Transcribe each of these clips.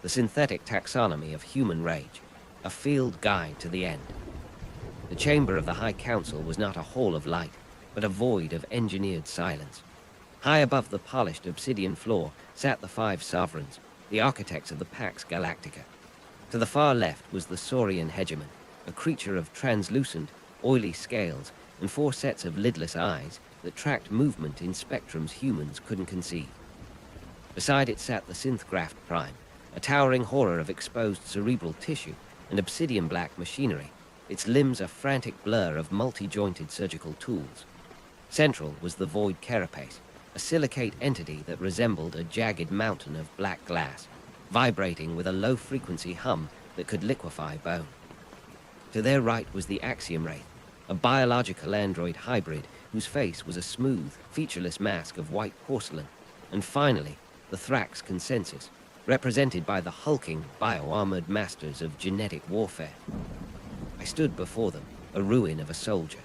The synthetic taxonomy of human rage, a field guide to the end. The chamber of the High Council was not a hall of light, but a void of engineered silence. High above the polished obsidian floor sat the 5 sovereigns, the architects of the Pax Galactica. To the far left was the Saurian hegemon, a creature of translucent, oily scales and 4 sets of lidless eyes that tracked movement in spectrums humans couldn't conceive. Beside it sat the Synthgraft Prime, a towering horror of exposed cerebral tissue and obsidian-black machinery, its limbs a frantic blur of multi-jointed surgical tools. Central was the Void Carapace, a silicate entity that resembled a jagged mountain of black glass, vibrating with a low-frequency hum that could liquefy bone. To their right was the Axiom Wraith, a biological android hybrid whose face was a smooth, featureless mask of white porcelain. And finally, the Thrax Consensus, represented by the hulking, bio-armored masters of genetic warfare. I stood before them, a ruin of a soldier.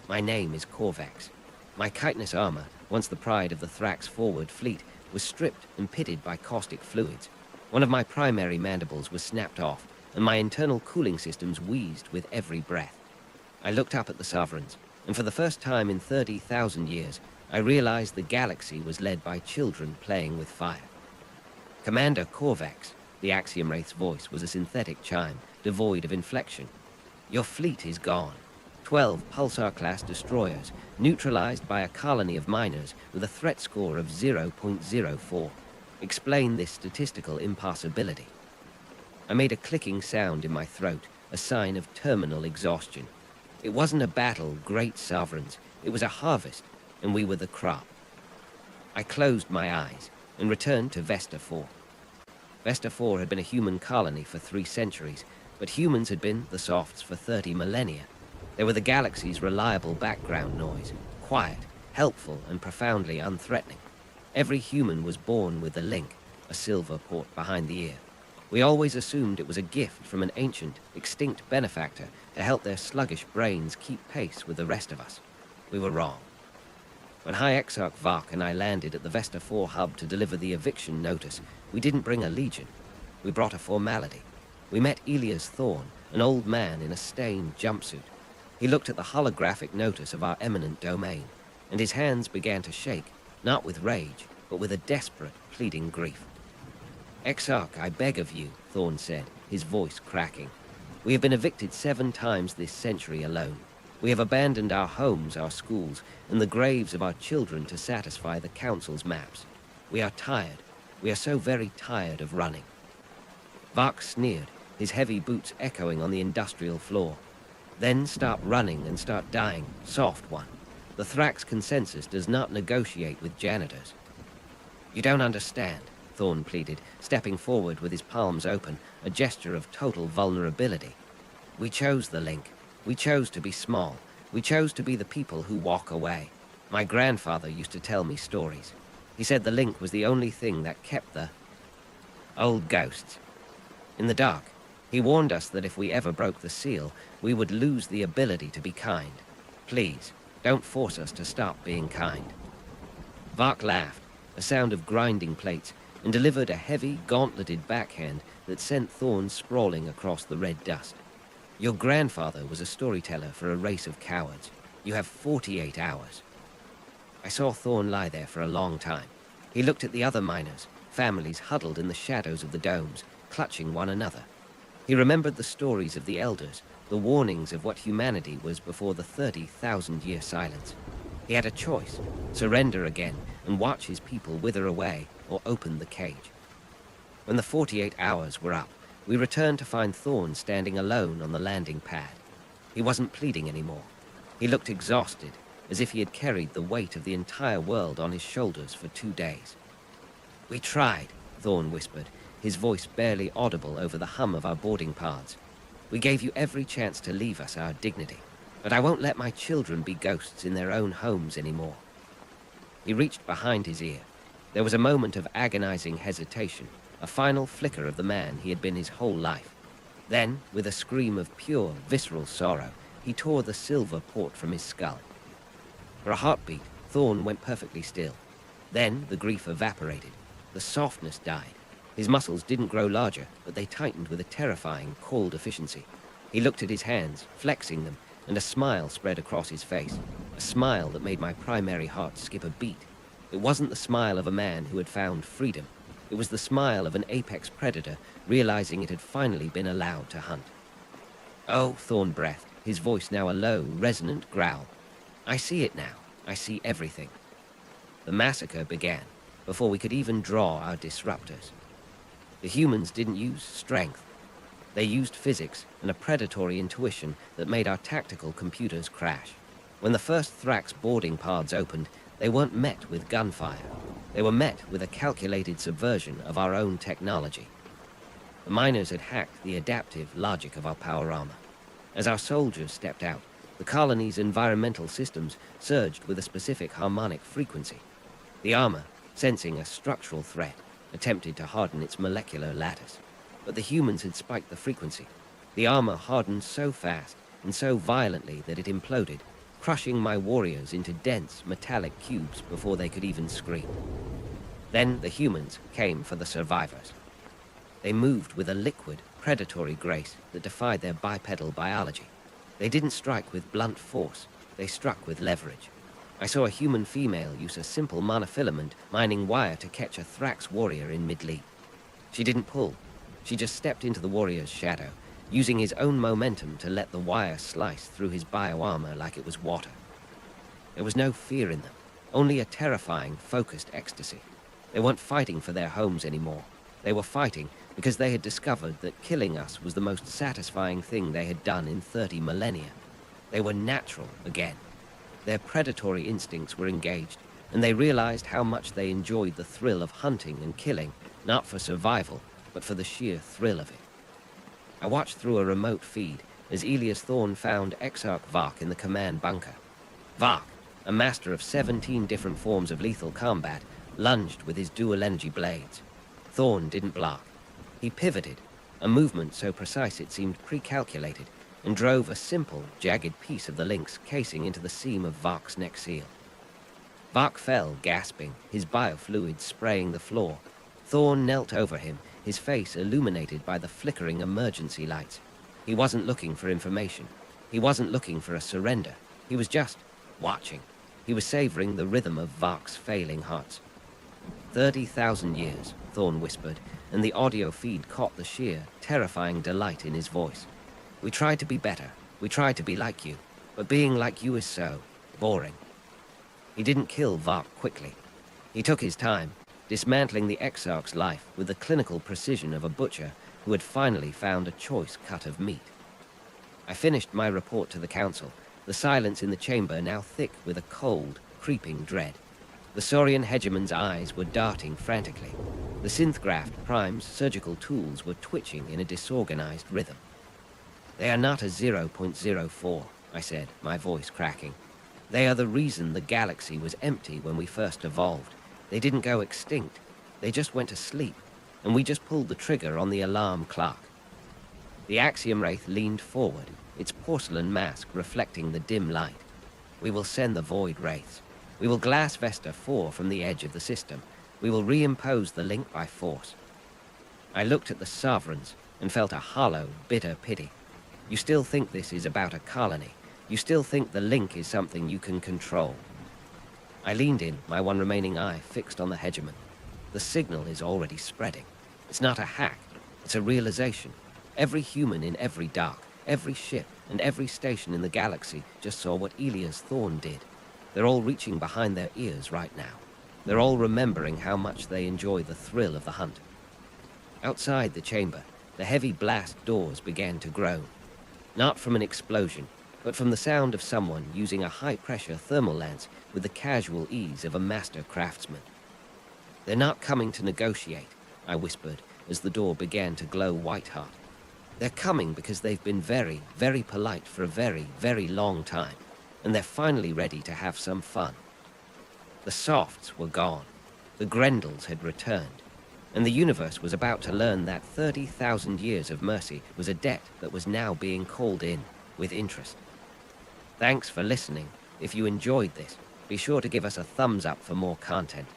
My name is Corvax. My chitinous armor, once the pride of the Thrax forward fleet, was stripped and pitted by caustic fluids. One of my primary mandibles was snapped off, and my internal cooling systems wheezed with every breath. I looked up at the Sovereigns, and for the first time in 30,000 years, I realized the galaxy was led by children playing with fire. Commander Corvax, the Axiom Wraith's voice was a synthetic chime, devoid of inflection. Your fleet is gone. 12 Pulsar-class destroyers, neutralized by a colony of miners with a threat score of 0.04. Explain this statistical impossibility. I made a clicking sound in my throat, a sign of terminal exhaustion. It wasn't a battle, great sovereigns. It was a harvest, and we were the crop. I closed my eyes and returned to Vesta 4. Vesta 4 had been a human colony for 3 centuries, but humans had been the Softs for 30 millennia. They were the galaxy's reliable background noise, quiet, helpful, and profoundly unthreatening. Every human was born with a link, a silver port behind the ear. We always assumed it was a gift from an ancient, extinct benefactor to help their sluggish brains keep pace with the rest of us. We were wrong. When High Exarch Vark and I landed at the Vesta 4 hub to deliver the eviction notice, we didn't bring a legion. We brought a formality. We met Elias Thorn, an old man in a stained jumpsuit. He looked at the holographic notice of our eminent domain, and his hands began to shake, not with rage, but with a desperate, pleading grief. Exarch, I beg of you, Thorn said, his voice cracking. We have been evicted 7 times this century alone. We have abandoned our homes, our schools, and the graves of our children to satisfy the Council's maps. We are tired. We are so very tired of running. Vark sneered, his heavy boots echoing on the industrial floor. Then stop running and start dying, soft one. The Thrax Consensus does not negotiate with janitors. You don't understand, Thorn pleaded, stepping forward with his palms open, a gesture of total vulnerability. We chose the link. We chose to be small. We chose to be the people who walk away. My grandfather used to tell me stories. He said the link was the only thing that kept the old ghosts. In the dark, he warned us that if we ever broke the seal, we would lose the ability to be kind. Please, don't force us to stop being kind. Vark laughed, a sound of grinding plates, and delivered a heavy, gauntleted backhand that sent Thorn sprawling across the red dust. Your grandfather was a storyteller for a race of cowards. You have 48 hours. I saw Thorn lie there for a long time. He looked at the other miners, families huddled in the shadows of the domes, clutching one another. He remembered the stories of the elders, the warnings of what humanity was before the 30,000-year silence. He had a choice, surrender again and watch his people wither away, or open the cage. When the 48 hours were up, we returned to find Thorn standing alone on the landing pad. He wasn't pleading anymore. He looked exhausted, as if he had carried the weight of the entire world on his shoulders for 2 days. We tried, Thorn whispered, his voice barely audible over the hum of our boarding paths. We gave you every chance to leave us our dignity, but I won't let my children be ghosts in their own homes anymore. He reached behind his ear. There was a moment of agonizing hesitation, a final flicker of the man he had been his whole life. Then, with a scream of pure, visceral sorrow, he tore the silver port from his skull. For a heartbeat, Thorn went perfectly still. Then the grief evaporated. The softness died. His muscles didn't grow larger, but they tightened with a terrifying, cold efficiency. He looked at his hands, flexing them, and a smile spread across his face. A smile that made my primary heart skip a beat. It wasn't the smile of a man who had found freedom. It was the smile of an apex predator realizing it had finally been allowed to hunt. "Oh," Thorn breathed, his voice now a low, resonant growl. "I see it now. I see everything." The massacre began, before we could even draw our disruptors. The humans didn't use strength. They used physics and a predatory intuition that made our tactical computers crash. When the first Thrax boarding paths opened, they weren't met with gunfire. They were met with a calculated subversion of our own technology. The miners had hacked the adaptive logic of our power armor. As our soldiers stepped out, the colony's environmental systems surged with a specific harmonic frequency. The armor, sensing a structural threat, attempted to harden its molecular lattice. But the humans had spiked the frequency. The armor hardened so fast and so violently that it imploded, crushing my warriors into dense, metallic cubes before they could even scream. Then the humans came for the survivors. They moved with a liquid, predatory grace that defied their bipedal biology. They didn't strike with blunt force, they struck with leverage. I saw a human female use a simple monofilament mining wire to catch a Thrax warrior in mid-leap. She didn't pull. She just stepped into the warrior's shadow, using his own momentum to let the wire slice through his bio-armor like it was water. There was no fear in them, only a terrifying, focused ecstasy. They weren't fighting for their homes anymore. They were fighting because they had discovered that killing us was the most satisfying thing they had done in 30 millennia. They were natural again. Their predatory instincts were engaged, and they realized how much they enjoyed the thrill of hunting and killing, not for survival, but for the sheer thrill of it. I watched through a remote feed as Elias Thorn found Exarch Vark in the command bunker. Vark, a master of 17 different forms of lethal combat, lunged with his dual-energy blades. Thorn didn't block. He pivoted, a movement so precise it seemed pre-calculated, and drove a simple, jagged piece of the link's casing into the seam of Vark's neck seal. Vark fell, gasping, his biofluids spraying the floor. Thorn knelt over him, his face illuminated by the flickering emergency lights. He wasn't looking for information. He wasn't looking for a surrender. He was just watching. He was savoring the rhythm of Vark's failing hearts. 30,000 years, Thorn whispered, and the audio feed caught the sheer, terrifying delight in his voice. We tried to be better. We tried to be like you. But being like you is so boring. He didn't kill Vark quickly. He took his time, dismantling the Exarch's life with the clinical precision of a butcher who had finally found a choice cut of meat. I finished my report to the council, the silence in the chamber now thick with a cold, creeping dread. The Saurian hegemon's eyes were darting frantically. The synthgraphed Prime's surgical tools were twitching in a disorganized rhythm. They are not a 0.04, I said, my voice cracking. They are the reason the galaxy was empty when we first evolved. They didn't go extinct. They just went to sleep, and we just pulled the trigger on the alarm clock. The Axiom Wraith leaned forward, its porcelain mask reflecting the dim light. We will send the Void Wraiths. We will glass Vesta 4 from the edge of the system. We will reimpose the link by force. I looked at the Sovereigns and felt a hollow, bitter pity. You still think this is about a colony. You still think the link is something you can control. I leaned in, my one remaining eye fixed on the hegemon. The signal is already spreading. It's not a hack. It's a realization. Every human in every dark, every ship, and every station in the galaxy just saw what Elias Thorn did. They're all reaching behind their ears right now. They're all remembering how much they enjoy the thrill of the hunt. Outside the chamber, the heavy blast doors began to groan. Not from an explosion, but from the sound of someone using a high-pressure thermal lance with the casual ease of a master craftsman. They're not coming to negotiate, I whispered as the door began to glow white-hot. They're coming because they've been very, very polite for a very, very long time, and they're finally ready to have some fun. The Softs were gone. The Grendels had returned. And the universe was about to learn that 30,000 years of mercy was a debt that was now being called in with interest. Thanks for listening. If you enjoyed this, be sure to give us a thumbs up for more content.